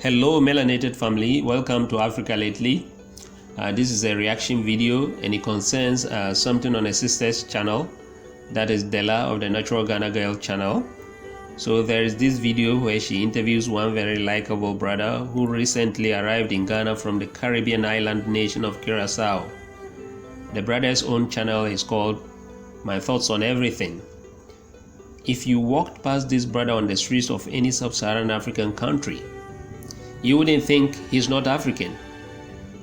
Hello melanated family, welcome to Africa Lately. This is a reaction video and it concerns something on a sister's channel, that is Della of the Natural Ghana Girl channel. So there is this video where she interviews one very likable brother who recently arrived in Ghana from the Caribbean island nation of Curacao. The brother's own channel is called My Thoughts on Everything. If you walked past this brother on the streets of any sub-Saharan African country, you wouldn't think he's not African.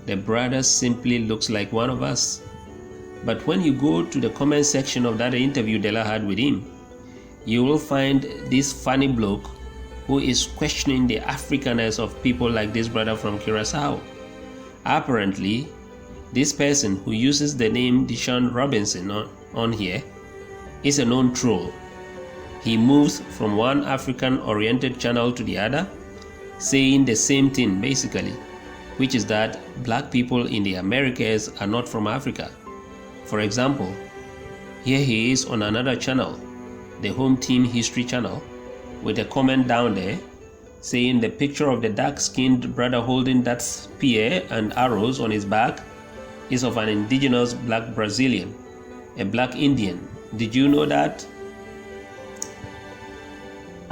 The brother simply looks like one of us. But when you go to the comment section of that interview Della had with him, you will find this funny bloke who is questioning the Africanness of people like this brother from Curacao. Apparently, this person who uses the name Deshaun Robinson on here is a known troll. He moves from one African-oriented channel to the other, saying the same thing basically, which is that black people in the Americas are not from Africa. For example, here he is on another channel, the Home Team History channel, with a comment down there saying the picture of the dark-skinned brother holding that spear and arrows on his back is of an indigenous black Brazilian, a black Indian. Did you know that?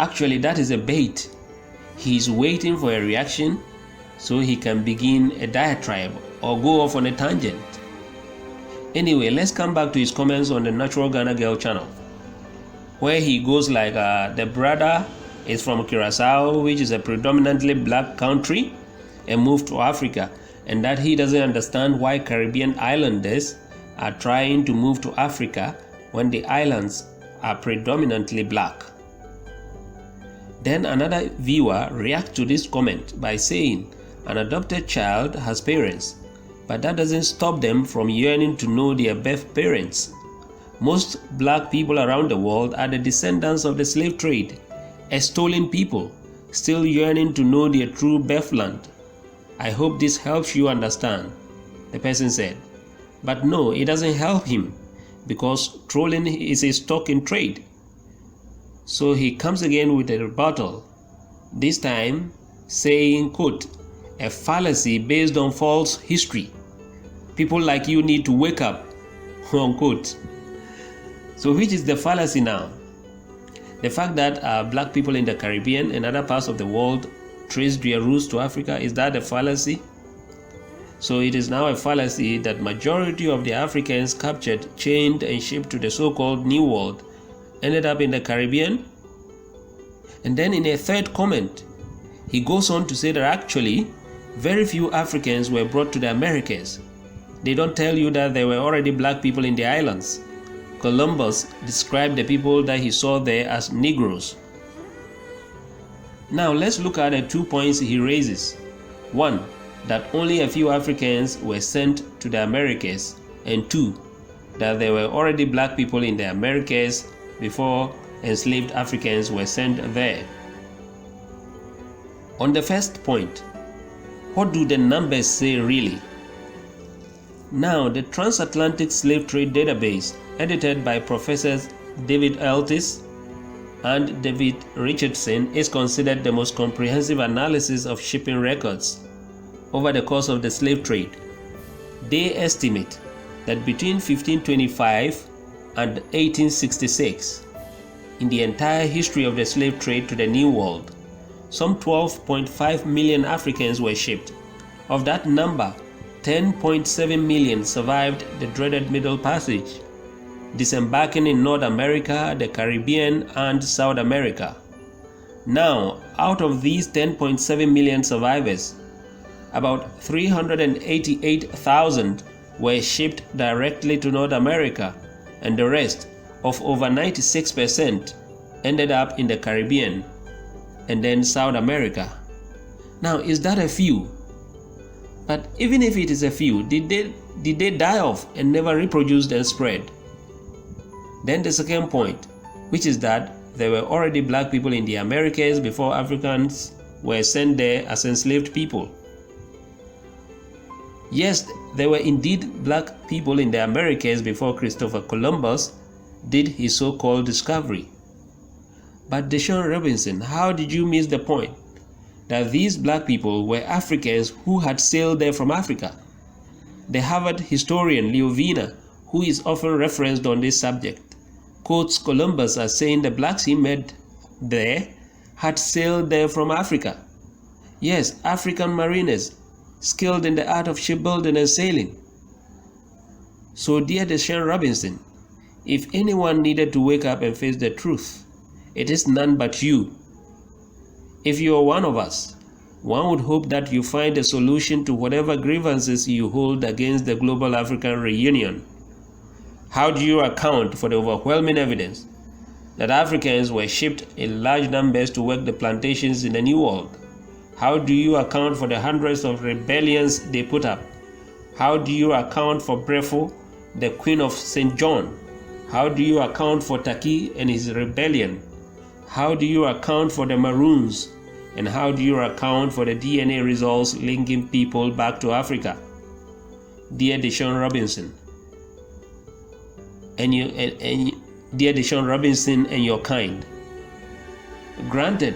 Actually, that is a bait. He's waiting for a reaction so he can begin a diatribe or go off on a tangent. Anyway, let's come back to his comments on the Natural Ghana Girl channel, where he goes like, the brother is from Curacao, which is a predominantly black country, and moved to Africa, and that he doesn't understand why Caribbean islanders are trying to move to Africa when the islands are predominantly black. Then another viewer reacts to this comment by saying an adopted child has parents, but that doesn't stop them from yearning to know their birth parents. Most black people around the world are the descendants of the slave trade, a stolen people, still yearning to know their true birthland. I hope this helps you understand, the person said. But no, it doesn't help him, because trolling is a stock in trade. So he comes again with a rebuttal, this time saying, quote, a fallacy based on false history. People like you need to wake up, unquote. So which is the fallacy now? The fact that black people in the Caribbean and other parts of the world traced their roots to Africa, is that a fallacy? So it is now a fallacy that majority of the Africans captured, chained and shipped to the so-called New World ended up in the Caribbean? And then in a third comment, he goes on to say that actually very few Africans were brought to the Americas. They don't tell you that there were already black people in the islands. Columbus described the people that he saw there as Negroes. Now let's look at the 2 points he raises. One, that only a few Africans were sent to the Americas, and two, that there were already black people in the Americas before enslaved Africans were sent there. On the first point, what do the numbers say really? Now, the Transatlantic Slave Trade Database, edited by Professors David Eltis and David Richardson, is considered the most comprehensive analysis of shipping records over the course of the slave trade. They estimate that between 1525 and 1866, in the entire history of the slave trade to the New World, some 12.5 million Africans were shipped. Of that number, 10.7 million survived the dreaded Middle Passage, disembarking in North America, the Caribbean, and South America. Now, out of these 10.7 million survivors, about 388,000 were shipped directly to North America, and the rest, of over 96%, ended up in the Caribbean and then South America. Now, is that a few? But even if it is a few, did they die off and never reproduced and spread? Then the second point, which is that there were already black people in the Americas before Africans were sent there as enslaved people. Yes, there were indeed black people in the Americas before Christopher Columbus did his so-called discovery. But Deshaun Robinson, how did you miss the point? that these black people were Africans who had sailed there from Africa. The Harvard historian Leo Wiener, who is often referenced on this subject, quotes Columbus as saying the blacks he met there had sailed there from Africa. Yes, African mariners, skilled in the art of shipbuilding and sailing. So dear Deshaun Robinson, if anyone needed to wake up and face the truth, it is none but you. If you are one of us, one would hope that you find a solution to whatever grievances you hold against the global African reunion. How do you account for the overwhelming evidence that Africans were shipped in large numbers to work the plantations in the New World? How do you account for the hundreds of rebellions they put up? How do you account for Brefo, the Queen of St. John? How do you account for Taki and his rebellion? How do you account for the Maroons? And how do you account for the DNA results linking people back to Africa? Dear Deshaun Robinson, dear Deshaun Robinson and your kind, granted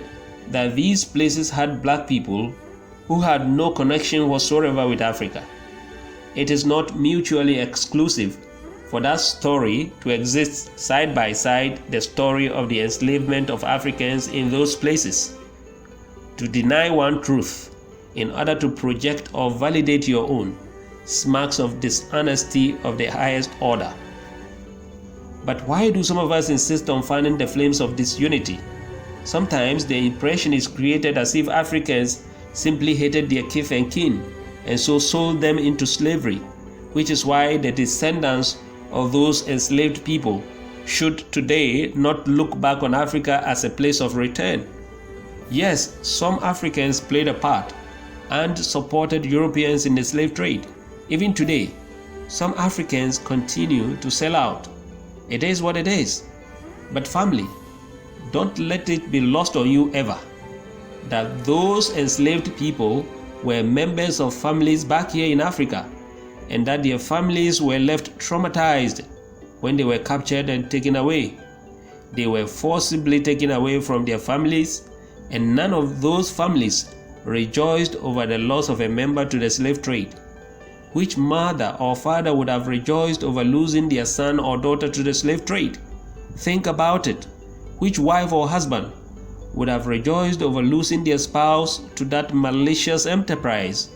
that these places had black people who had no connection whatsoever with Africa, it is not mutually exclusive for that story to exist side by side the story of the enslavement of Africans in those places. To deny one truth in order to project or validate your own smacks of dishonesty of the highest order. But why do some of us insist on fanning the flames of disunity? Sometimes the impression is created as if Africans simply hated their kith and kin and so sold them into slavery, which is why the descendants of those enslaved people should today not look back on Africa as a place of return. Yes, some Africans played a part and supported Europeans in the slave trade. Even today, some Africans continue to sell out. It is what it is. But family, don't let it be lost on you ever that those enslaved people were members of families back here in Africa, and that their families were left traumatized when they were captured and taken away. They were forcibly taken away from their families, and none of those families rejoiced over the loss of a member to the slave trade. Which mother or father would have rejoiced over losing their son or daughter to the slave trade? Think about it. Which wife or husband would have rejoiced over losing their spouse to that malicious enterprise?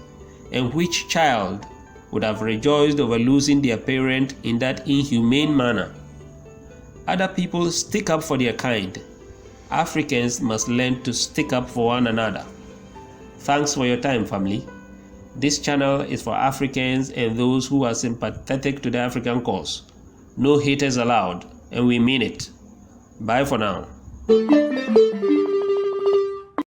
And which child would have rejoiced over losing their parent in that inhumane manner? Other people stick up for their kind. Africans must learn to stick up for one another. Thanks for your time, family. This channel is for Africans and those who are sympathetic to the African cause. No haters allowed, and we mean it. Bye for now.